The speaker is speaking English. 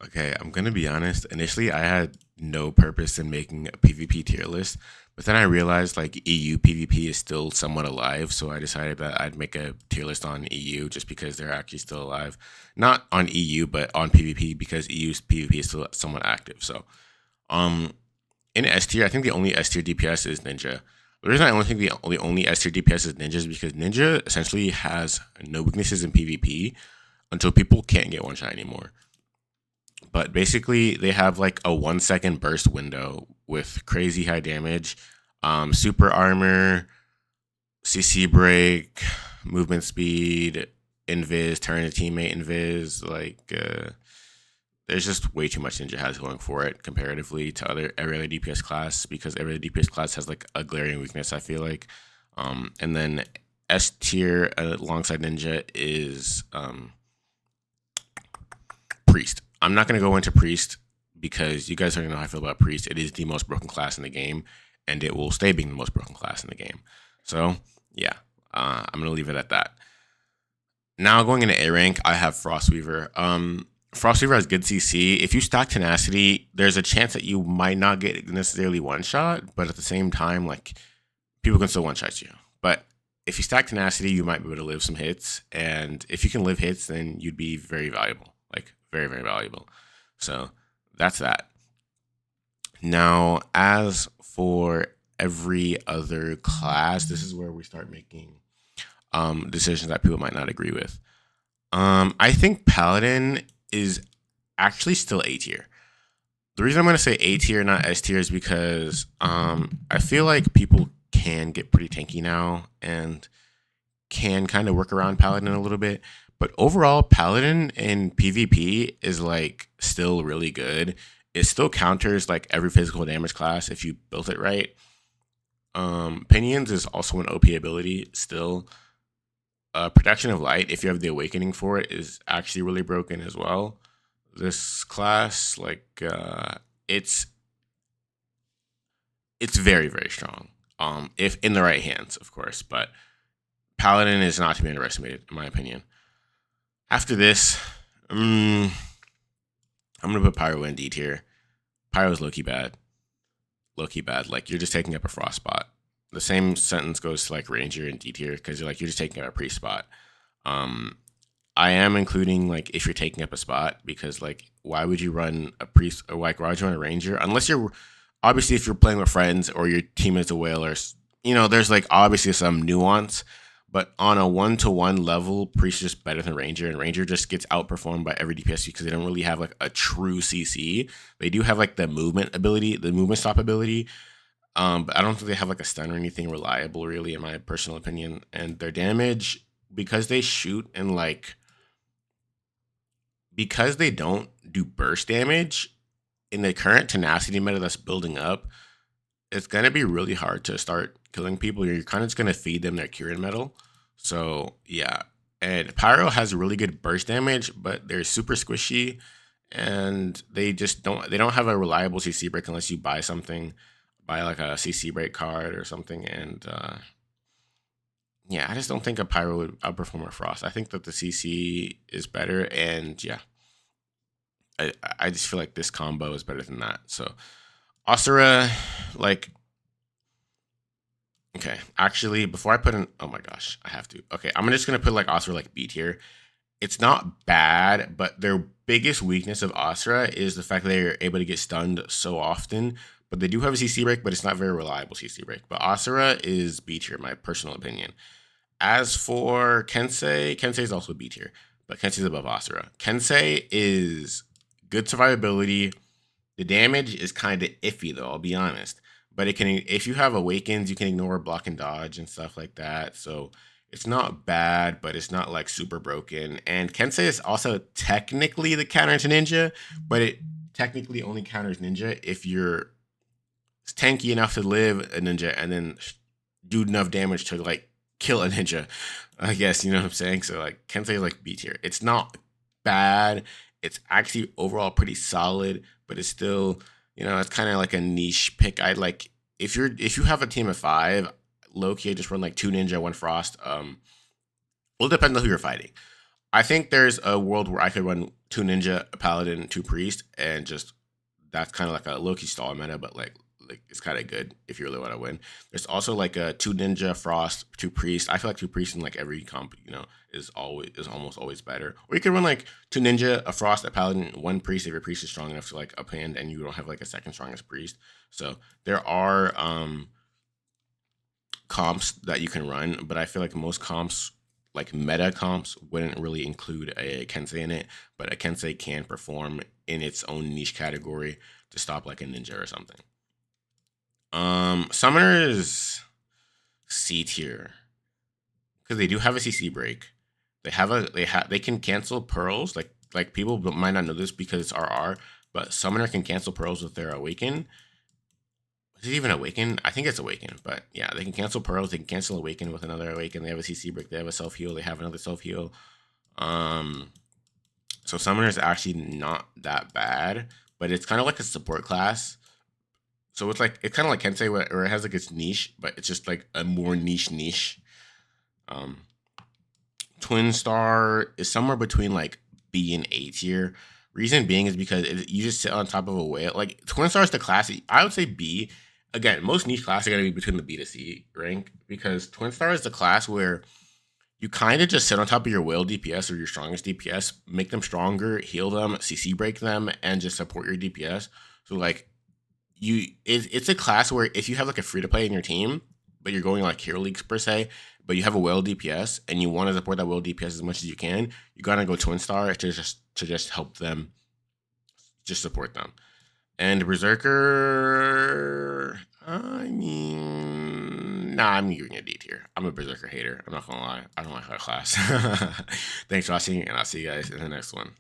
Okay, I'm gonna be honest. Initially, I had no purpose in making a PvP tier list, but then I realized like EU PvP is still somewhat alive, so I decided that I'd make a tier list on EU just because they're actually still alive. Not on EU, but on PvP because EU's PvP is still somewhat active. So, um, in S tier, I think the only S tier DPS is Ninja. The reason I only think the only S tier DPS is Ninja is because Ninja essentially has no weaknesses in PvP until people can't get one shot anymore. But basically, they have like a 1 second burst window with crazy high damage, super armor, CC break, movement speed, invis, turn a teammate invis. There's just way too much Ninja has going for it comparatively to every other DPS class because every other DPS class has like a glaring weakness. I feel like, and then S tier alongside Ninja is Priest. I'm not going to go into Priest because you guys already know how I feel about Priest. It is the most broken class in the game, and it will stay being the most broken class in the game. So, yeah, I'm going to leave it at that. Now, going into A rank, I have Frostweaver. Frostweaver has good CC. If you stack Tenacity, there's a chance that you might not get necessarily one shot, but at the same time, like, people can still one shot you. But if you stack Tenacity, you might be able to live some hits. And if you can live hits, then you'd be very valuable. Like, very, very valuable. So that's that. Now, as for every other class, this is where we start making decisions that people might not agree with. I think Paladin is actually still A tier. The reason I'm going to say A tier, not S tier, is because I feel like people can get pretty tanky now and can kind of work around Paladin a little bit. But overall, Paladin in PvP is like still really good. It still counters like every physical damage class if you built it right. Pinions is also an OP ability still. Protection of Light, if you have the Awakening for it, is actually really broken as well. This class, it's it's very very strong. If in the right hands, of course, but Paladin is not to be underestimated, in my opinion. After this, I'm gonna put Pyro in D tier. Pyro's low key bad. Low key bad. Like you're just taking up a frost spot. The same sentence goes to like Ranger and D tier because you're just taking up a priest spot. Um, I am including like if you're taking up a spot because like why would you run a priest or like why would you run a ranger unless you're obviously if you're playing with friends or your team is a whale or there's like obviously some nuance, but on a 1-to-1 level, priest is just better than ranger, and ranger just gets outperformed by every DPS because they don't really have like a true CC. They do have like the movement ability, the movement stop ability, but I don't think they have like a stun or anything reliable, really, in my personal opinion. And their damage, because they shoot and like because they don't do burst damage in the current tenacity meta that's building up, it's gonna be really hard to start killing people. You're kind of just gonna feed them their Kieran metal. So yeah, and Pyro has really good burst damage, but they're super squishy, and they don't have a reliable CC break unless you buy something, buy like a CC break card or something. And yeah, I just don't think a Pyro would outperform a Frost. I think that the CC is better, and yeah, I just feel like this combo is better than that. So Asura, like, okay, actually, before I put in, oh my gosh, I have to. Okay, I'm just gonna put like Asura like B tier. It's not bad, but their biggest weakness of Asura is the fact that they're able to get stunned so often. But they do have a CC break, but it's not very reliable CC break. But Asura is B tier, in my personal opinion. As for Kensei, Kensei is also B tier, but Kensei is above Asura. Kensei is good survivability. The damage is kind of iffy though, I'll be honest. But it can if you have awakens, you can ignore block and dodge and stuff like that. So it's not bad, but it's not like super broken. And Kensei is also technically the counter to Ninja, but it technically only counters Ninja if you're tanky enough to live a Ninja and then do enough damage to like kill a Ninja. I guess you know what I'm saying. So like Kensei is like B tier. It's not bad. It's actually overall pretty solid, but it's still it's kind of like a niche pick. I'd like if you have a team of five, low key, just run like two ninja, one frost. Well, it depends on who you're fighting. I think there's a world where I could run 2 ninja, a paladin, 2 priest, and just that's kind of like a low-key stall meta, but like it's kind of good if you really want to win. There's also like a 2 ninja, frost, 2 priest. I feel like 2 priest in like every comp, is almost always better. Or you could run like 2 ninja, a frost, a paladin, 1 priest if your priest is strong enough to like uphand and you don't have like a second strongest priest. So there are comps that you can run, but I feel like most comps, like meta comps, wouldn't really include a Kensei in it, but a Kensei can perform in its own niche category to stop like a ninja or something. Summoner is C tier because they do have a CC break. They can cancel pearls. Like people might not know this because it's RR, but Summoner can cancel pearls with their Awaken. Is it even Awaken? I think it's Awaken, but yeah, they can cancel pearls. They can cancel Awaken with another Awaken. They have a CC break. They have a self heal. They have another self heal. So Summoner is actually not that bad, but it's kind of like a support class. So it's kind of like Kensei where it has like its niche, but it's just like a more niche. Um, Twin Star is somewhere between like B and A tier. Reason being is because you just sit on top of a whale. Like Twin Star is the class. I would say B. Again, most niche classes are gonna be between the B to C rank because Twin Star is the class where you kind of just sit on top of your whale DPS or your strongest DPS, make them stronger, heal them, CC break them, and just support your DPS. So like it's a class where if you have like a free to play in your team, but you're going like hero leagues per se, but you have a whale DPS and you want to support that whale DPS as much as you can, you gotta go Twin Star to just help them, just support them. And Berserker, I mean, nah, I'm giving it a D tier. I'm a Berserker hater. I'm not gonna lie. I don't like that class. Thanks for watching, and I'll see you guys in the next one.